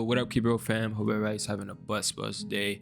What up, Kibro fam? Hope everybody's having a blessed day.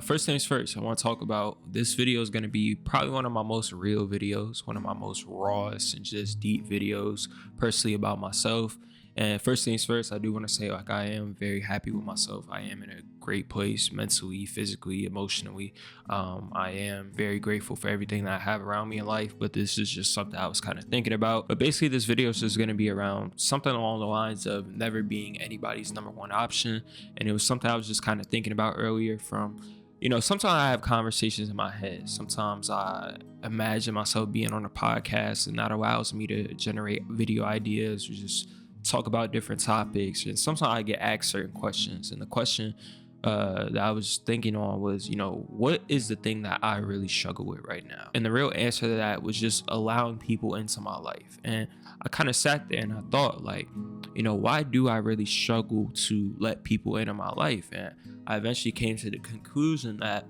First things first, I want to talk about this video is going to be probably one of my most real videos, one of my most rawest and just deep videos personally about myself. And first things first, I do want to say, like, I am very happy with myself. I am in a great place mentally, physically, emotionally. I am very grateful for everything that I have around me in life, but this is just something I was kind of thinking about. But basically, this video is just going to be around something along the lines of never being anybody's number one option. And it was something I was just kind of thinking about earlier from, sometimes I have conversations in my head. Sometimes I imagine myself being on a podcast, and that allows me to generate video ideas or just talk about different topics. And sometimes I get asked certain questions, and the question that I was thinking on was, what is the thing that I really struggle with right now? And the real answer to that was just allowing people into my life. And I kind of sat there and I thought, like, why do I really struggle to let people into my life? And I eventually came to the conclusion that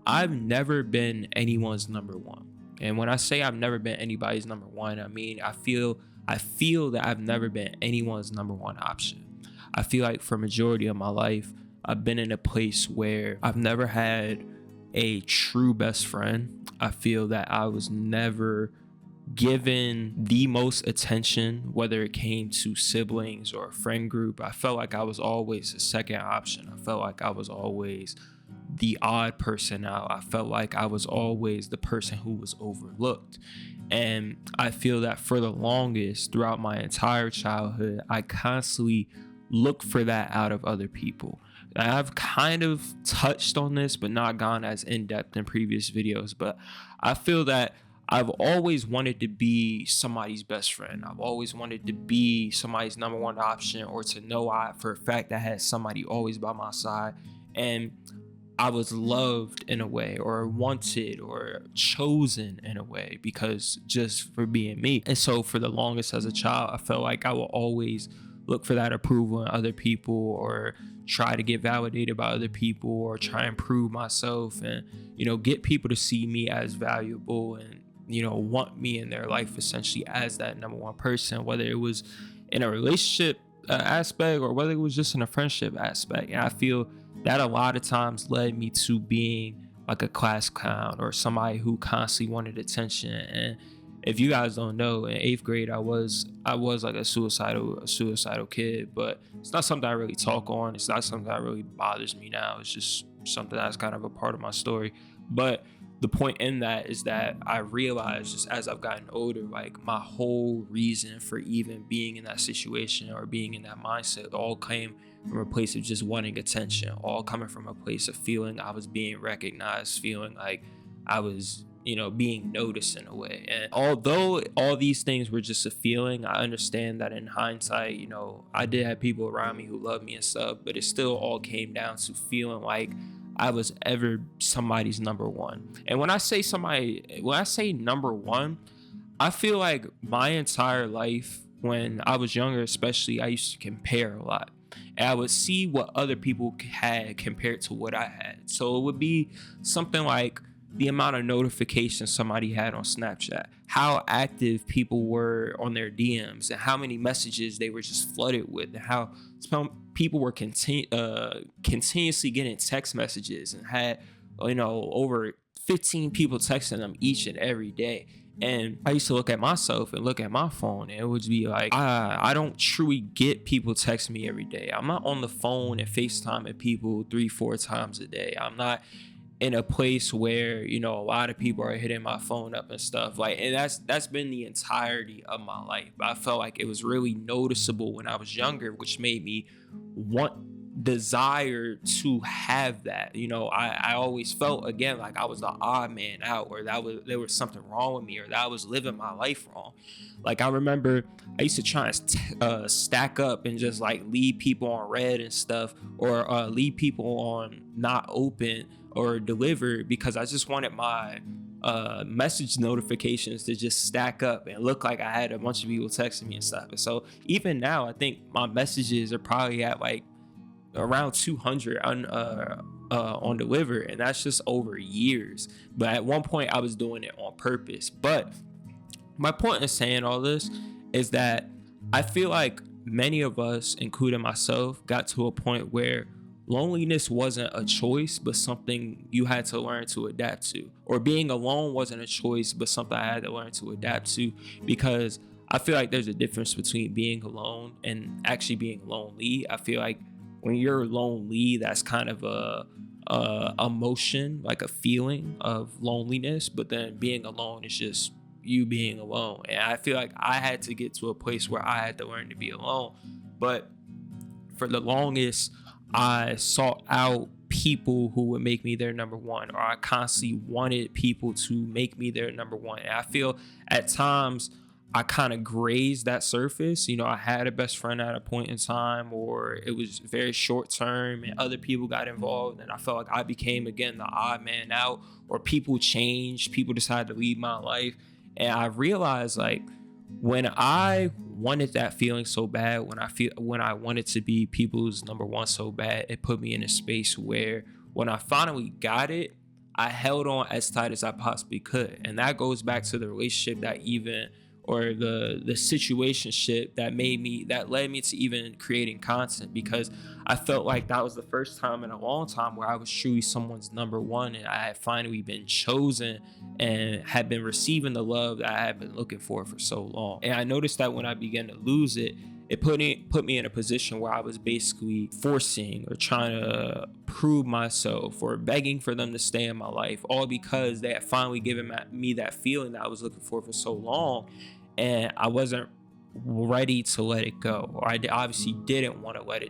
I've never been anyone's number one. And when I say I've never been anybody's number one, I mean I feel that I've never been anyone's number one option. I feel like for majority of my life, I've been in a place where I've never had a true best friend. I feel that I was never given the most attention, whether it came to siblings or a friend group. I felt like I was always a second option. I felt like I was always the odd person out. I felt like I was always the person who was overlooked. And I feel that for the longest throughout my entire childhood, I constantly looked for that out of other people. And I've kind of touched on this, but not gone as in-depth in previous videos. But I feel that I've always wanted to be somebody's best friend. I've always wanted to be somebody's number one option, or to know for a fact I had somebody always by my side. And I was loved in a way, or wanted, or chosen in a way, because just for being me. And so for the longest as a child, I felt like I would always look for that approval in other people, or try to get validated by other people, or try and prove myself, and get people to see me as valuable, and want me in their life essentially as that number one person, whether it was in a relationship aspect or whether it was just in a friendship aspect. And I feel that a lot of times led me to being like a class clown, or somebody who constantly wanted attention. And if you guys don't know, in 8th grade, I was like a suicidal kid, but it's not something I really talk on. It's not something that really bothers me now. It's just something that's kind of a part of my story. But the point in that is that I realized, just as I've gotten older, like, my whole reason for even being in that situation or being in that mindset all came from a place of just wanting attention, all coming from a place of feeling I was being recognized, feeling like I was, being noticed in a way. And although all these things were just a feeling, I understand that in hindsight, I did have people around me who loved me and stuff, but it still all came down to feeling like I was ever somebody's number one. And when I say number one, I feel like my entire life, when I was younger especially, I used to compare a lot. And I would see what other people had compared to what I had. So it would be something like the amount of notifications somebody had on Snapchat, how active people were on their DMs, and how many messages they were just flooded with, and how some people were continuously getting text messages, and had over 15 people texting them each and every day. And I used to look at myself and look at my phone, and it would be like, I don't truly get people text me every day. I'm not on the phone and FaceTiming people 3-4 times a day. I'm not in a place where a lot of people are hitting my phone up and stuff, like, and that's been the entirety of my life. But I felt like it was really noticeable when I was younger, which made me desire to have that. I always felt, again, like I was the odd man out, or there was something wrong with me, or that I was living my life wrong. Like, I remember I used to try and stack up and just like leave people on red and stuff, or leave people on not open or delivered, because I just wanted my message notifications to just stack up and look like I had a bunch of people texting me and stuff. And so even now, I think my messages are probably at like around 200 on deliver, and that's just over years. But at one point I was doing it on purpose. But my point in saying all this is that I feel like many of us, including myself, got to a point where loneliness wasn't a choice, but something you had to learn to adapt to. Or being alone wasn't a choice, but something I had to learn to adapt to. Because I feel like there's a difference between being alone and actually being lonely. I feel like when you're lonely, that's kind of a emotion, like a feeling of loneliness. But then being alone is just you being alone. And I feel like I had to get to a place where I had to learn to be alone. But for the longest, I sought out people who would make me their number one, or I constantly wanted people to make me their number one. And I feel at times I kind of grazed that surface. You know, I had a best friend at a point in time, or it was very short term and other people got involved. And I felt like I became, again, the odd man out, or people changed, people decided to leave my life. And I realized, like, when I wanted that feeling so bad, when I wanted to be people's number one so bad, it put me in a space where when I finally got it, I held on as tight as I possibly could. And that goes back to the relationship or the situationship that led me to even creating content, because I felt like that was the first time in a long time where I was truly someone's number one, and I had finally been chosen and had been receiving the love that I had been looking for so long. And I noticed that when I began to lose it, it put me in a position where I was basically forcing or trying to prove myself or begging for them to stay in my life, all because they had finally given me that feeling that I was looking for so long. And I wasn't ready to let it go, or I obviously didn't want to let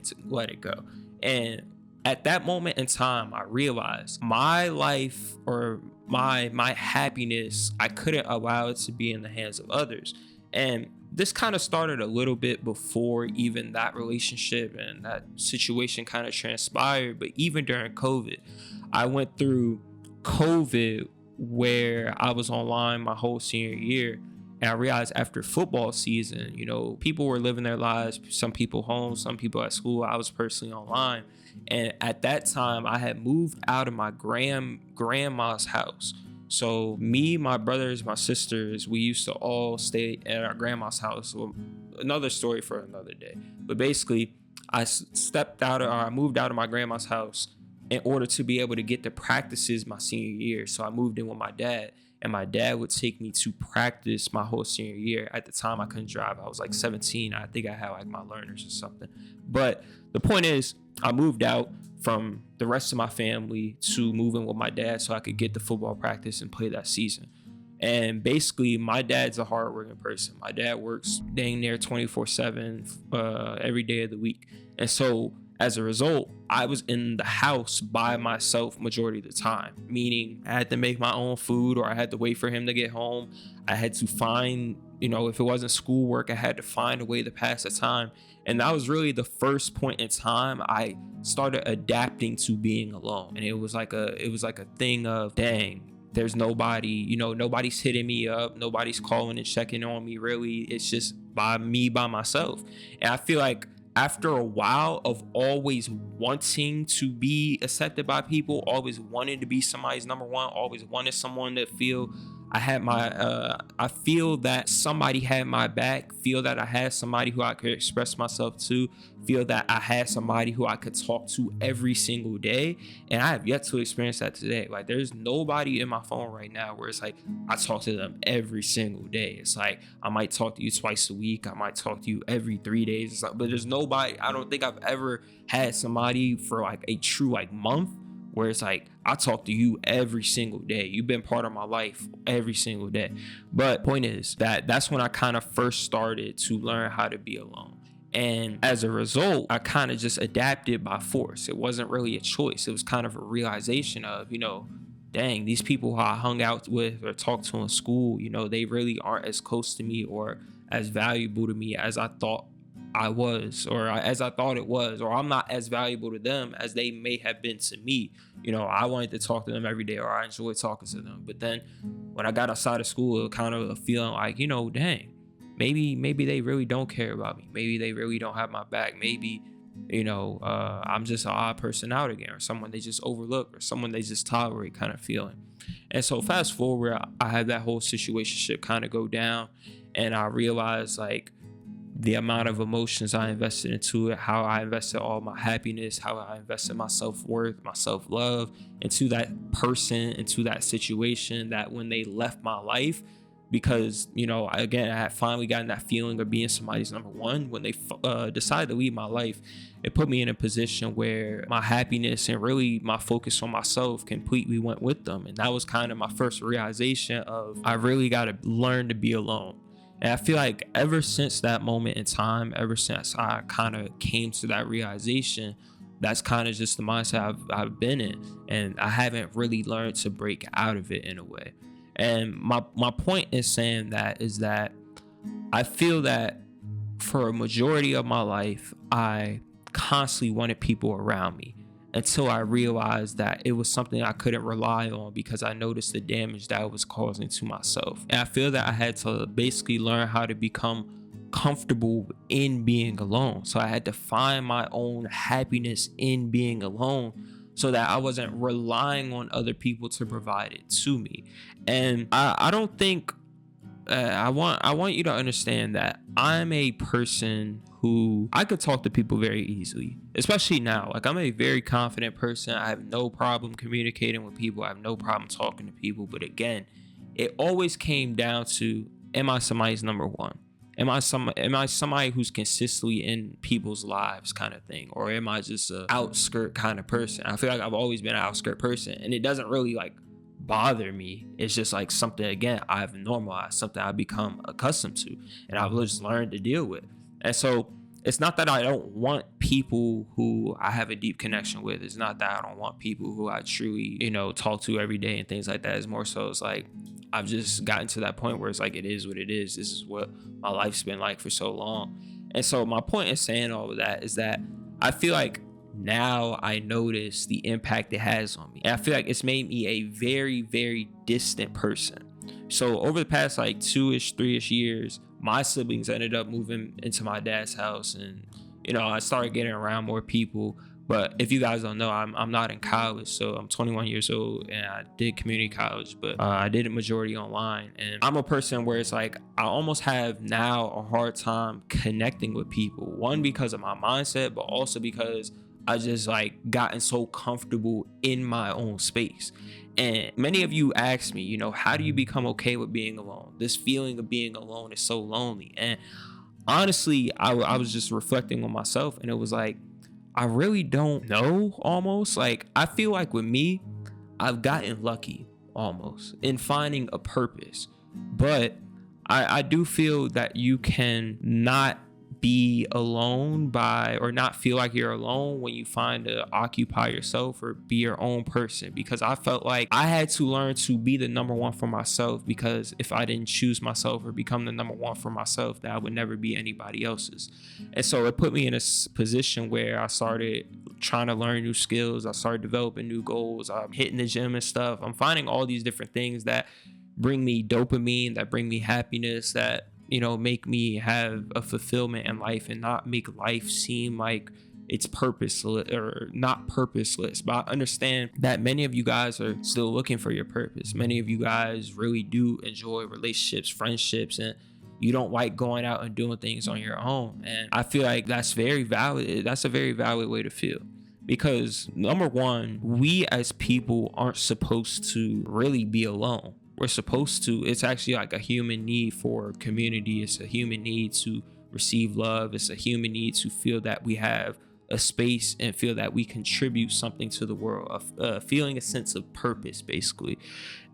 it go. And at that moment in time, I realized my life, or my happiness, I couldn't allow it to be in the hands of others. And this kind of started a little bit before even that relationship and that situation kind of transpired. But even during COVID, I went through COVID where I was online my whole senior year. And I realized after football season, you know, people were living their lives, some people home, some people at school. I was personally online. And at that time, I had moved out of my grandma's house. So me, my brothers, my sisters, we used to all stay at our grandma's house. Well, another story for another day. But basically, I moved out of my grandma's house in order to be able to get to practices my senior year. So I moved in with my dad, and my dad would take me to practice my whole senior year. At the time, I couldn't drive. I was like 17. I think I had like my learners or something. But the point is, I moved out from the rest of my family to moving with my dad so I could get to football practice and play that season. And basically, my dad's a hardworking person. My dad works dang near 24/7 every day of the week. And so as a result, I was in the house by myself majority of the time, meaning I had to make my own food, or I had to wait for him to get home. I had to find, if it wasn't schoolwork, I had to find a way to pass the time. And that was really the first point in time I started adapting to being alone. And it was like a thing of, dang, there's nobody, nobody's hitting me up, nobody's calling and checking on me, really. It's just by myself. And I feel like after a while of always wanting to be accepted by people, always wanting to be somebody's number one, always wanted someone to feel I feel that somebody had my back, feel that I had somebody who I could express myself to, feel that I had somebody who I could talk to every single day. And I have yet to experience that today. Like, there's nobody in my phone right now where it's like I talk to them every single day. It's like I might talk to you twice a week, I might talk to you every 3 days. It's like, but there's nobody. I don't think I've ever had somebody for like a true month where it's like I talk to you every single day. You've been part of my life every single day. But point is that's when I kind of first started to learn how to be alone. And as a result, I kind of just adapted by force. It wasn't really a choice. It was kind of a realization of, dang, these people who I hung out with or talked to in school, they really aren't as close to me or as valuable to me as I thought I was, or as I thought it was, or I'm not as valuable to them as they may have been to me. I wanted to talk to them every day, or I enjoyed talking to them. But then when I got outside of school, it was kind of a feeling like, dang, maybe they really don't care about me. Maybe they really don't have my back. Maybe, I'm just an odd person out again, or someone they just overlook, or someone they just tolerate kind of feeling. And so fast forward, I had that whole situationship kind of go down, and I realized the amount of emotions I invested into it, how I invested all my happiness, how I invested my self-worth, my self-love into that person, into that situation, that when they left my life, because, you know, again, I had finally gotten that feeling of being somebody's number one. When they decided to leave my life, it put me in a position where my happiness and really my focus on myself completely went with them. And that was kind of my first realization of, I really got to learn to be alone. And I feel like ever since that moment in time, ever since I kind of came to that realization, that's kind of just the mindset I've been in. And I haven't really learned to break out of it in a way. And my point is saying that is that I feel that for a majority of my life, I constantly wanted people around me until I realized that it was something I couldn't rely on, because I noticed the damage that I was causing to myself. And I feel that I had to basically learn how to become comfortable in being alone. So I had to find my own happiness in being alone, so that I wasn't relying on other people to provide it to me. And I don't think I want you to understand that I'm a person who I could talk to people very easily, especially now. Like, I'm a very confident person. I have no problem communicating with people. I have no problem talking to people. But again, it always came down to, am I somebody's number one? Am I somebody who's consistently in people's lives kind of thing? Or am I just a outskirt kind of person? I feel like I've always been an outskirt person, and it doesn't really like bother me. It's just like something, again, I've normalized, something I've become accustomed to, and I've just learned to deal with. And so it's not that I don't want people who I have a deep connection with. It's not that I don't want people who I truly, you know, talk to every day and things like that. It's more so it's like, I've just gotten to that point where it's like, it is what it is. This is what my life's been like for so long. And so my point in saying all of that is that I feel like now I notice the impact it has on me. And I feel like it's made me a very, very distant person. So over the past like 2-ish, 3-ish years, my siblings ended up moving into my dad's house, and, you know, I started getting around more people. But if you guys don't know, I'm not in college, so I'm 21 years old, and I did community college, but I did a majority online. And I'm a person where it's like, I almost have now a hard time connecting with people. One, because of my mindset, but also because I just like gotten so comfortable in my own space. And many of you ask me, you know, how do you become okay with being alone? This feeling of being alone is so lonely. And honestly, I was just reflecting on myself, and it was like, I really don't know. Almost like, I feel like with me, I've gotten lucky almost in finding a purpose. But I do feel that you can not be alone by, or not feel like you're alone when you find to occupy yourself or be your own person. Because I felt like I had to learn to be the number one for myself, because if I didn't choose myself or become the number one for myself, that I would never be anybody else's. And so it put me in a position where I started trying to learn new skills. I started developing new goals. I'm hitting the gym and stuff. I'm finding all these different things that bring me dopamine, that bring me happiness, that, you know, make me have a fulfillment in life, and not make life seem like it's purposeless or not purposeless. But I understand that many of you guys are still looking for your purpose. Many of you guys really do enjoy relationships, friendships, and you don't like going out and doing things on your own. And I feel like that's very valid. That's a very valid way to feel. Because number one, we as people aren't supposed to really be alone. We're supposed to, it's actually like a human need for community. It's a human need to receive love. It's a human need to feel that we have a space and feel that we contribute something to the world, feeling a sense of purpose, basically.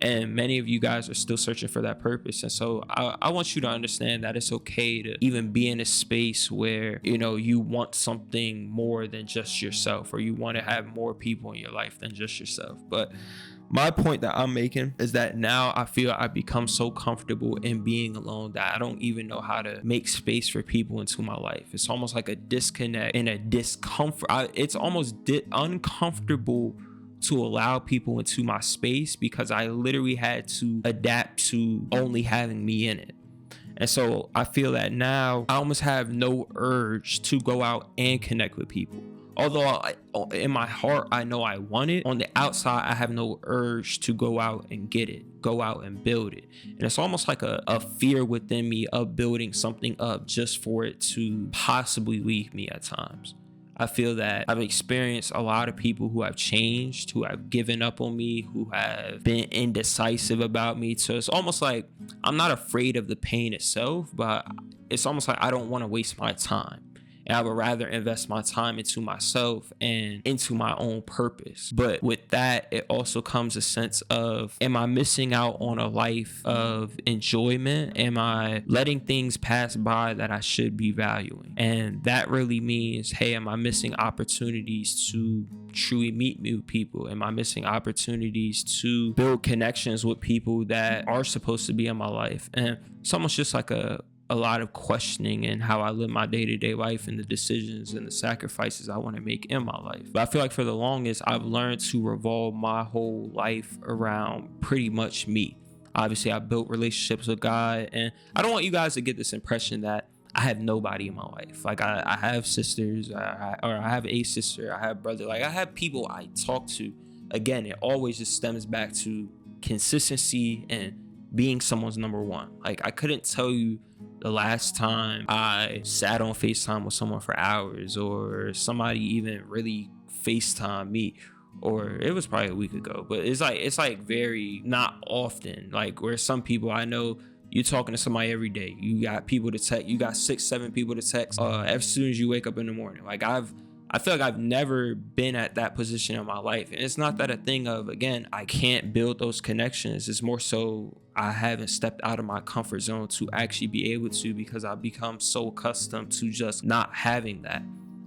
And many of you guys are still searching for that purpose. And so I want you to understand that it's okay to even be in a space where, you know, you want something more than just yourself, or you want to have more people in your life than just yourself. But my point that I'm making is that now I feel I've become so comfortable in being alone that I don't even know how to make space for people into my life. It's almost like a disconnect and a discomfort. It's almost uncomfortable to allow people into my space, because I literally had to adapt to only having me in it. And so I feel that now I almost have no urge to go out and connect with people. Although in my heart, I know I want it, on the outside, I have no urge to go out and get it, go out and build it. And it's almost like a fear within me of building something up just for it to possibly leave me at times. I feel that I've experienced a lot of people who have changed, who have given up on me, who have been indecisive about me. So it's almost like I'm not afraid of the pain itself, but it's almost like I don't want to waste my time. And I would rather invest my time into myself and into my own purpose. But with that, it also comes a sense of, am I missing out on a life of enjoyment? Am I letting things pass by that I should be valuing? And that really means, hey, am I missing opportunities to truly meet new people? Am I missing opportunities to build connections with people that are supposed to be in my life? And it's almost just like a lot of questioning in how I live my day-to-day life and the decisions and the sacrifices I want to make in my life. But I feel like for the longest, I've learned to revolve my whole life around pretty much me. Obviously, I built relationships with God, and I don't want you guys to get this impression that I have nobody in my life. Like I have sisters, or I have a sister, I have brother. Like I have people I talk to. Again, it always just stems back to consistency and being someone's number one. Like I couldn't tell you the last time I sat on FaceTime with someone for hours, or somebody even really FaceTime me, or it was probably a week ago. But it's like very not often. Like where some people I know, you're talking to somebody every day. You got people to text. You got 6-7 people to text as soon as you wake up in the morning. Like I feel like I've never been at that position in my life. And it's not that a thing of, again, I can't build those connections. It's more so I haven't stepped out of my comfort zone to actually be able to, because I've become so accustomed to just not having that.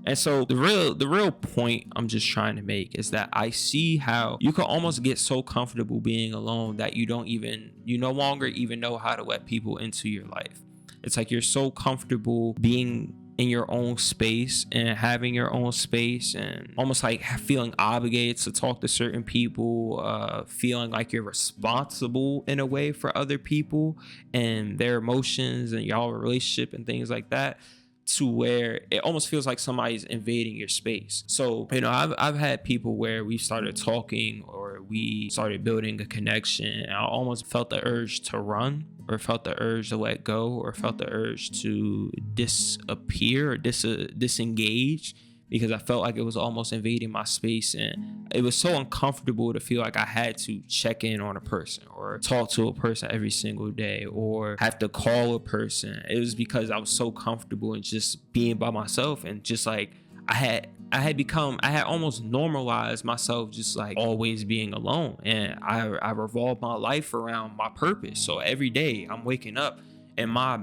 And so the real point I'm just trying to make is that I see how you can almost get so comfortable being alone that you no longer even know how to let people into your life. It's like you're so comfortable being in your own space and having your own space, and almost like feeling obligated to talk to certain people, feeling like you're responsible in a way for other people and their emotions and y'all relationship and things like that, to where it almost feels like somebody's invading your space. So, I've had people where we started talking or we started building a connection, and I almost felt the urge to run, or felt the urge to let go, or felt the urge to disappear or disengage, because I felt like it was almost invading my space. And it was so uncomfortable to feel like I had to check in on a person or talk to a person every single day or have to call a person. It was because I was so comfortable in just being by myself, and just like I had almost normalized myself just like always being alone. And I revolved my life around my purpose. So every day I'm waking up and my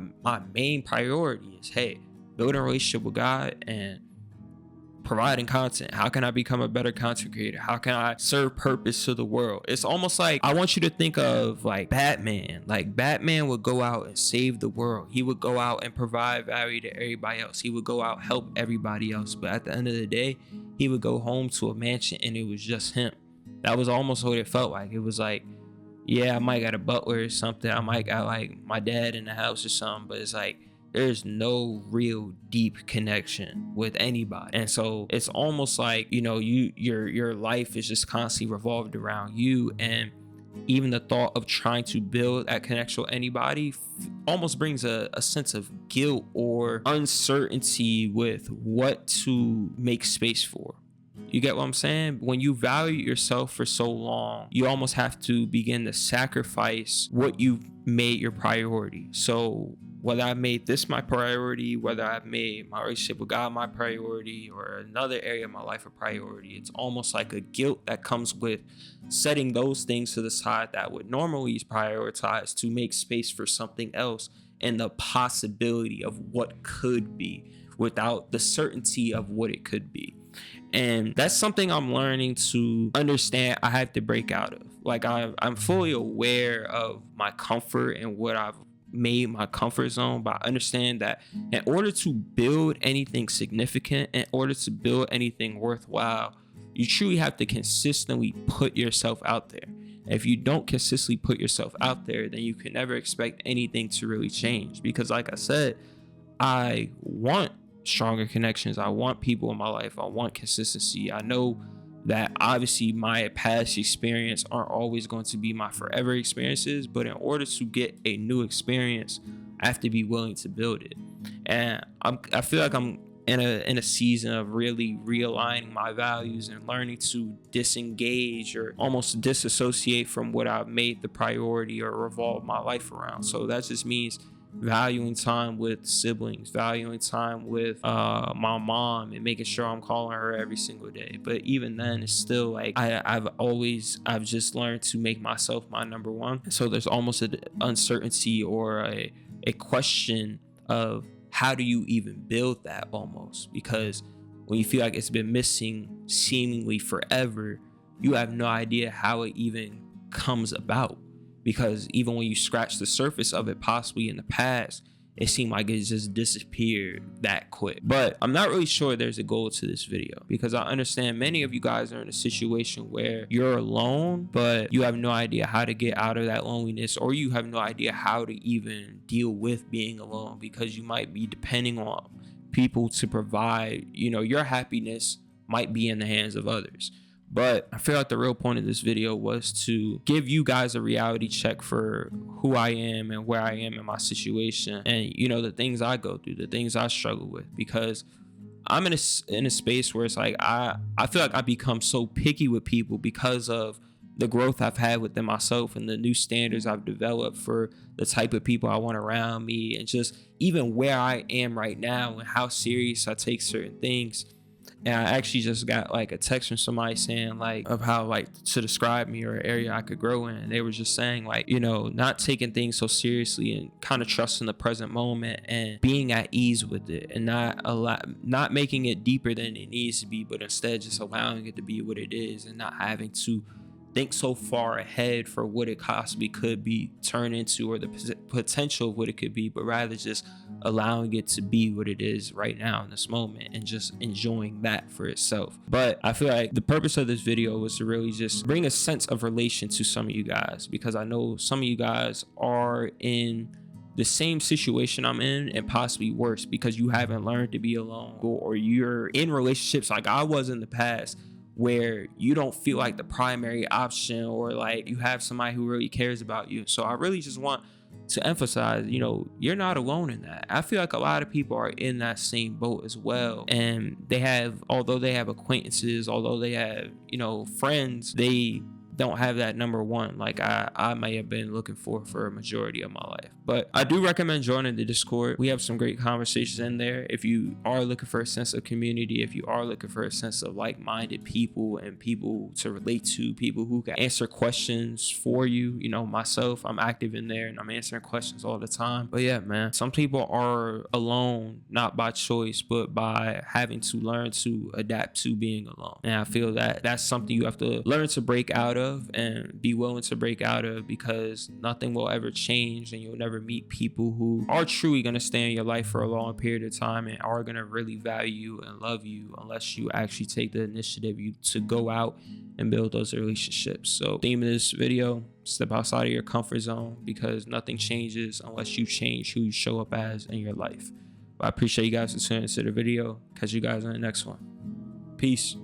main priority is, hey, building a relationship with God and providing content. How can I become a better content creator? How can I serve purpose to the world? It's almost like I want you to think of like Batman. Like Batman would go out and save the world. He would go out and provide value to everybody else. He would go out and help everybody else. But at the end of the day, he would go home to a mansion and it was just him. That was almost what it felt like. It was like, yeah, I might got a butler or something. I might got like my dad in the house or something. But it's like, there's no real deep connection with anybody. And so it's almost like, your life is just constantly revolved around you. And even the thought of trying to build that connection with anybody almost brings a sense of guilt or uncertainty with what to make space for. You get what I'm saying? When you value yourself for so long, you almost have to begin to sacrifice what you've made your priority. So whether I made this my priority, whether I've made my relationship with God my priority, or another area of my life a priority, it's almost like a guilt that comes with setting those things to the side that would normally prioritize to make space for something else and the possibility of what could be without the certainty of what it could be. And that's something I'm learning to understand I have to break out of. Like I'm fully aware of my comfort and what I've made my comfort zone, but I understand that in order to build anything significant, in order to build anything worthwhile, you truly have to consistently put yourself out there. If you don't consistently put yourself out there, then you can never expect anything to really change. Because like I said, I want stronger connections. I want people in my life. I want consistency. I know that obviously my past experience aren't always going to be my forever experiences, but in order to get a new experience, I have to be willing to build it. And I feel like I'm in a season of really realigning my values and learning to disengage or almost disassociate from what I've made the priority or revolve my life around. So that just means valuing time with siblings, valuing time with my mom, and making sure I'm calling her every single day. But even then, it's still like I've just learned to make myself my number one. So there's almost an uncertainty or a question of how do you even build that, almost, because when you feel like it's been missing seemingly forever, you have no idea how it even comes about. Because even when you scratch the surface of it, possibly in the past, it seemed like it just disappeared that quick. But I'm not really sure there's a goal to this video, because I understand many of you guys are in a situation where you're alone, but you have no idea how to get out of that loneliness, or you have no idea how to even deal with being alone, because you might be depending on people to provide, your happiness might be in the hands of others. But I feel like the real point of this video was to give you guys a reality check for who I am and where I am in my situation, and the things I go through, the things I struggle with, because I'm in a space where it's like I feel like I become so picky with people because of the growth I've had within myself and the new standards I've developed for the type of people I want around me, and just even where I am right now and how serious I take certain things. And I actually just got like a text from somebody saying like of how like to describe me or an area I could grow in. And they were just saying like, not taking things so seriously and kind of trusting the present moment and being at ease with it, and not making it deeper than it needs to be, but instead just allowing it to be what it is, and not having to think so far ahead for what it possibly could be turned into, or the potential of what it could be, but rather just allowing it to be what it is right now in this moment, and just enjoying that for itself. But I feel like the purpose of this video was to really just bring a sense of relation to some of you guys, because I know some of you guys are in the same situation I'm in, and possibly worse, because you haven't learned to be alone, or you're in relationships like I was in the past, where you don't feel like the primary option, or like you have somebody who really cares about you. So I really just want to emphasize, you're not alone in that. I feel like a lot of people are in that same boat as well. And although they have acquaintances, although they have, friends, they don't have that number one like I may have been looking for a majority of my life. But I do recommend joining the Discord. We have some great conversations in there. If you are looking for a sense of community, if you are looking for a sense of like-minded people and people to relate to, people who can answer questions for you, myself, I'm active in there and I'm answering questions all the time. But yeah, man, some people are alone not by choice, but by having to learn to adapt to being alone. And I feel that that's something you have to learn to break out of and be willing to break out of, because nothing will ever change, and you'll never meet people who are truly going to stay in your life for a long period of time and are going to really value you and love you, unless you actually take the initiative to go out and build those relationships. So theme of this video, step outside of your comfort zone, because nothing changes unless you change who you show up as in your life. But I appreciate you guys for tuning into the video. Catch you guys in the next one. Peace.